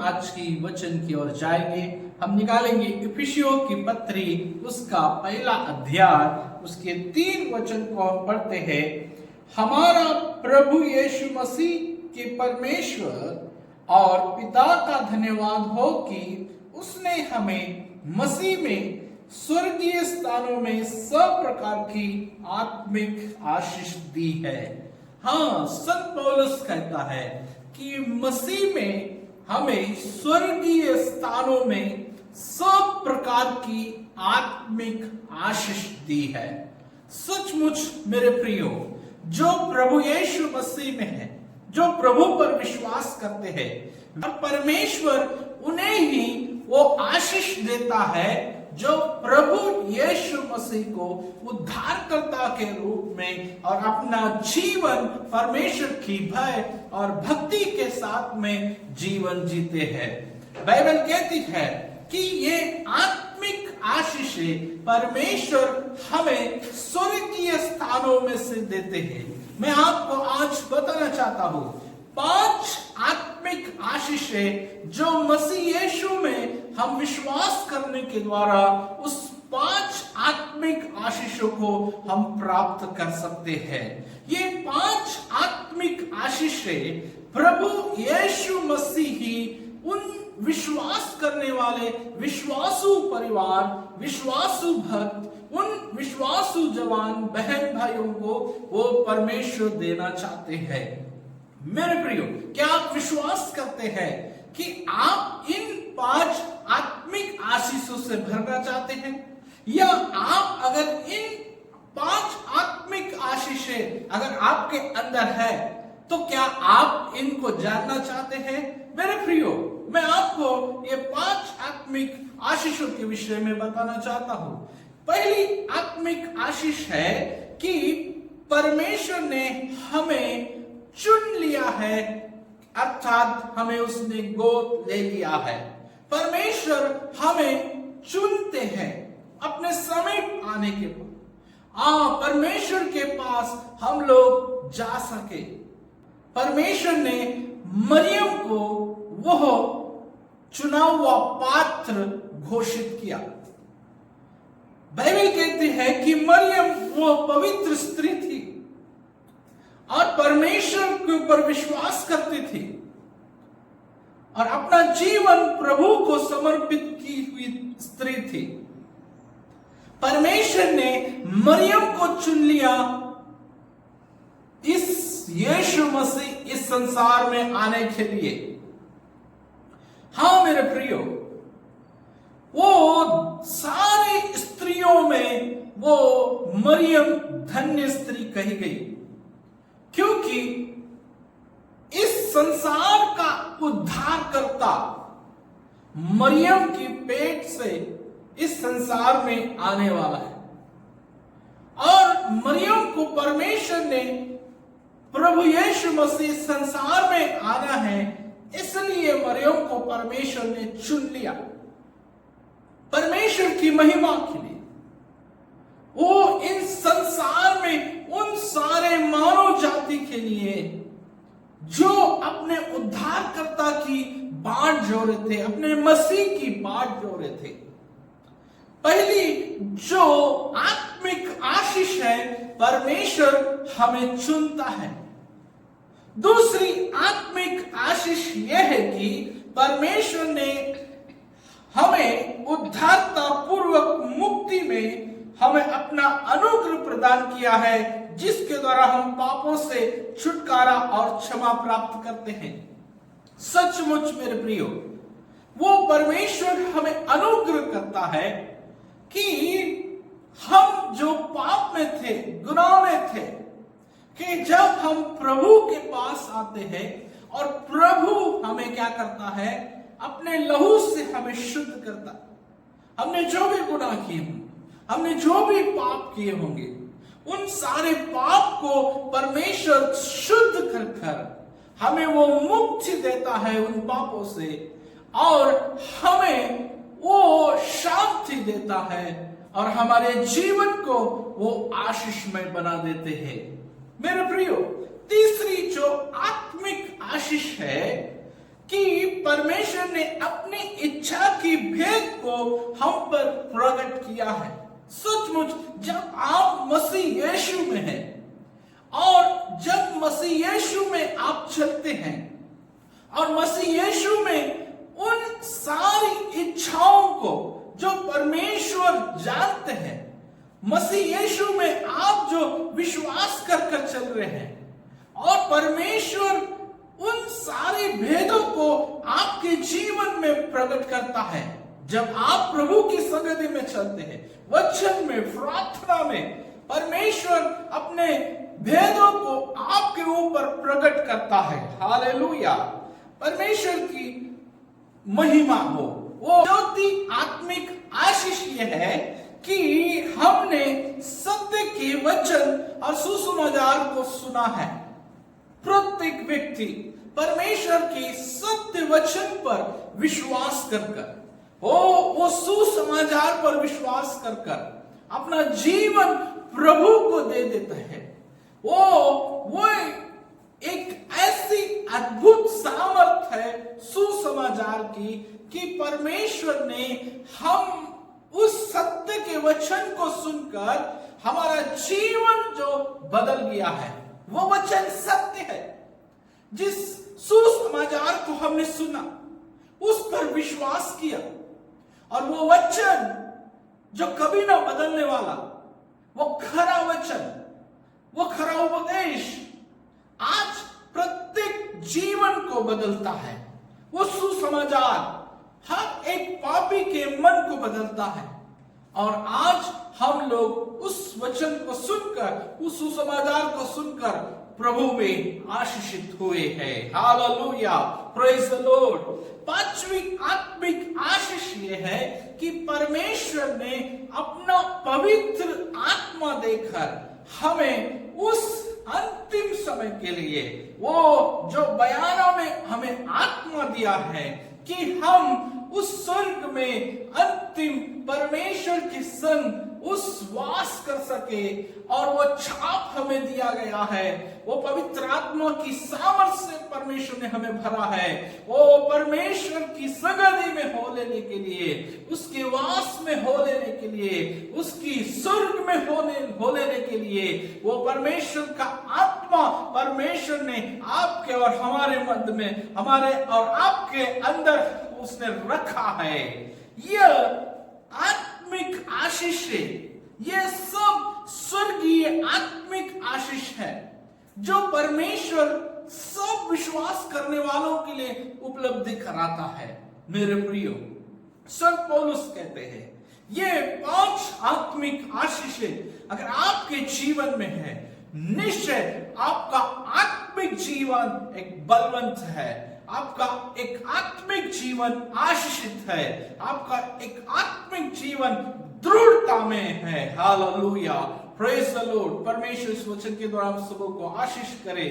आज की वचन की ओर जाएंगे। हम निकालेंगे इफिसियों की पत्री उसका पहला अध्याय, उसके 3 वचन को हम पढ़ते हैं। हमारा प्रभु यीशु मसीह के परमेश्वर और पिता का धन्यवाद हो कि उसने हमें मसीह में स्वर्गीय स्थानों में सब प्रकार की आत्मिक आशीष दी है। हाँ, संत पौलुस कहता है कि मसीह में हमें स्वर्गीय स्थानों में सब प्रकार की आत्मिक आशीष दी है। सचमुच मेरे प्रियो, जो प्रभु यीशु मसीह में है, जो प्रभु पर विश्वास करते हैं, परमेश्वर उन्हें ही वो आशीष देता है जो प्रभु यीशु मसीह को उद्धारकर्ता के रूप में और अपना जीवन परमेश्वर की भय और भक्ति के साथ में जीवन जीते हैं। बाइबल कहती है कि ये आत्मिक आशीषें परमेश्वर हमें स्वर्गीय स्थानों में से देते हैं। मैं आपको आज बताना चाहता हूं 5 आत्मिक आशीषें जो मसीह यीशु में हम विश्वास करने के द्वारा उस 5 आत्मिक आशीषों को हम प्राप्त कर सकते हैं। ये 5 आत्मिक आशीषें प्रभु यीशु मसीह ही उन विश्वास करने वाले विश्वासु परिवार, विश्वासु भक्त, उन विश्वासु जवान बहन भाइयों को वो परमेश्वर देना चाहते हैं। मेरे प्रियो, क्या आप विश्वास करते हैं कि आप इन 5 आत्मिक आशीषों से भरना चाहते हैं? या आप अगर इन 5 आत्मिक आशीषें अगर आपके अंदर है तो क्या आप इनको जानना चाहते हैं? मेरे प्रियो, मैं आपको ये 5 आत्मिक आशीषों के विषय में बताना चाहता हूं। पहली आत्मिक आशीष है कि परमेश्वर ने हमें चुन लिया है, अर्थात हमें उसने गोद ले लिया है। परमेश्वर हमें चुनते हैं अपने समीप आने के बाद। परमेश्वर के पास हम लोग जा सके। परमेश्वर ने मरियम को वह चुना हुआ पात्र घोषित किया। बाइबल कहती है कि मरियम वो पवित्र स्त्री थी और परमेश्वर के ऊपर विश्वास करती थी और अपना जीवन प्रभु को समर्पित की हुई स्त्री थी। परमेश्वर ने मरियम को चुन लिया इस यीशु मसीह इस संसार में आने के लिए। हाँ मेरे प्रियो, वो सारी स्त्रियों में वो मरियम धन्य स्त्री कही गई, क्योंकि इस संसार का उद्धारकर्ता मरियम के पेट से इस संसार में आने वाला है। और मरियम को परमेश्वर ने प्रभु यीशु मसीह संसार में आना है, इसलिए मरियम को परमेश्वर ने चुन लिया परमेश्वर की महिमा के लिए। वो इन संसार में उन सारे मानव जाति के लिए जो अपने उद्धारकर्ता की बाट जो रहे थे, अपने मसीह की बाट जो रहे थे। पहली जो आत्मिक आशीष है, परमेश्वर हमें चुनता है। दूसरी आत्मिक आशीष यह है कि परमेश्वर ने हमें उद्धारता पूर्वक मुक्ति में हमें अपना अनुग्रह प्रदान किया है, जिसके द्वारा हम पापों से छुटकारा और क्षमा प्राप्त करते हैं। सचमुच मेरे प्रियो, वो परमेश्वर हमें अनुग्रह करता है कि हम जो पाप में थे, गुनाह में थे, कि जब हम प्रभु के पास आते हैं और प्रभु हमें क्या करता है, अपने लहू से हमें शुद्ध करता। हमने जो भी गुनाह किए होंगे, हमने जो भी पाप किए होंगे, उन सारे पाप को परमेश्वर शुद्ध कर कर हमें वो मुक्ति देता है उन पापों से, और हमें वो शांति देता है और हमारे जीवन को वो आशीषमय बना देते हैं। मेरे प्रियो, तीसरी जो आत्मिक आशीष है कि परमेश्वर ने अपनी इच्छा की भेद को हम पर प्रकट किया है। सचमुच जब आप मसीह यीशु में हैं और जब मसीह यीशु में आप चलते हैं और मसीह यीशु में उन सारी इच्छाओं को जो परमेश्वर जानते हैं, मसीह यीशु में आप जो विश्वास कर चल रहे हैं और परमेश्वर उन सारे भेदों को आपके जीवन में प्रकट करता है। जब आप प्रभु की संगति में चलते हैं, वचन में, प्रार्थना में, परमेश्वर अपने भेदों को आपके ऊपर प्रकट करता है। हालेलुया, परमेश्वर की महिमा हो। वो ज्योति आत्मिक आशीष ये है कि हमने सत्य के वचन और सुसमाचार को सुना है। प्रत्येक व्यक्ति परमेश्वर के सत्य वचन पर विश्वास कर वो सुसमाचार पर विश्वास कर अपना जीवन प्रभु को दे देता है। वो एक ऐसी अद्भुत सामर्थ है सुसमाचार की कि परमेश्वर ने हम उस सत्य के वचन को सुनकर हमारा जीवन जो बदल गया है, वो वचन सत्य है। जिस सुसमाचार को हमने सुना, उस पर विश्वास किया और वो वचन जो कभी ना बदलने वाला, वो खरा वचन, वो खरा उपदेश आज प्रत्येक जीवन को बदलता है। वो सुसमाचार हर एक पापी के मन को बदलता है और आज हम लोग उस वचन को सुनकर, उस सुसमाचार को सुनकर प्रभु में आशीषित हुए हैं। Hallelujah, praise the Lord. पांचवी आत्मिक आशीष ये है कि परमेश्वर ने अपना पवित्र आत्मा देकर हमें उस अंतिम समय के लिए वो जो बयानों में हमें आत्मा दिया है कि हम उस स्वर्ग में अंतिम परमेश्वर के संग उस वास कर सके, और वो छाप हमें दिया गया है। वो पवित्र आत्मा की सामर्थ्य से परमेश्वर ने हमें भरा है। वो परमेश्वर की संगति में हो लेने के लिए, उसके वास में हो लेने के लिए, उसकी स्वर्ग में हो लेने के लिए वो परमेश्वर का आत्मा परमेश्वर ने आपके और हमारे मध्य में, हमारे और आपके अंदर उसने रखा है। यह आत्मिक आशीष है। यह सब स्वर्गीय आत्मिक आशीष है जो परमेश्वर सब विश्वास करने वालों के लिए उपलब्धि कराता है। मेरे प्रियो, संत पौलुस कहते हैं ये 5 आत्मिक आशीष अगर आपके जीवन में है, निश्चय आपका आत्मिक जीवन एक बलवंत है, आपका एक आत्मिक जीवन आशीषित है, आपका एक आत्मिक जीवन दृढ़ता में है। Hallelujah, praise the Lord. परमेश्वर इस वचन के द्वारा हम सबों को आशीष करे।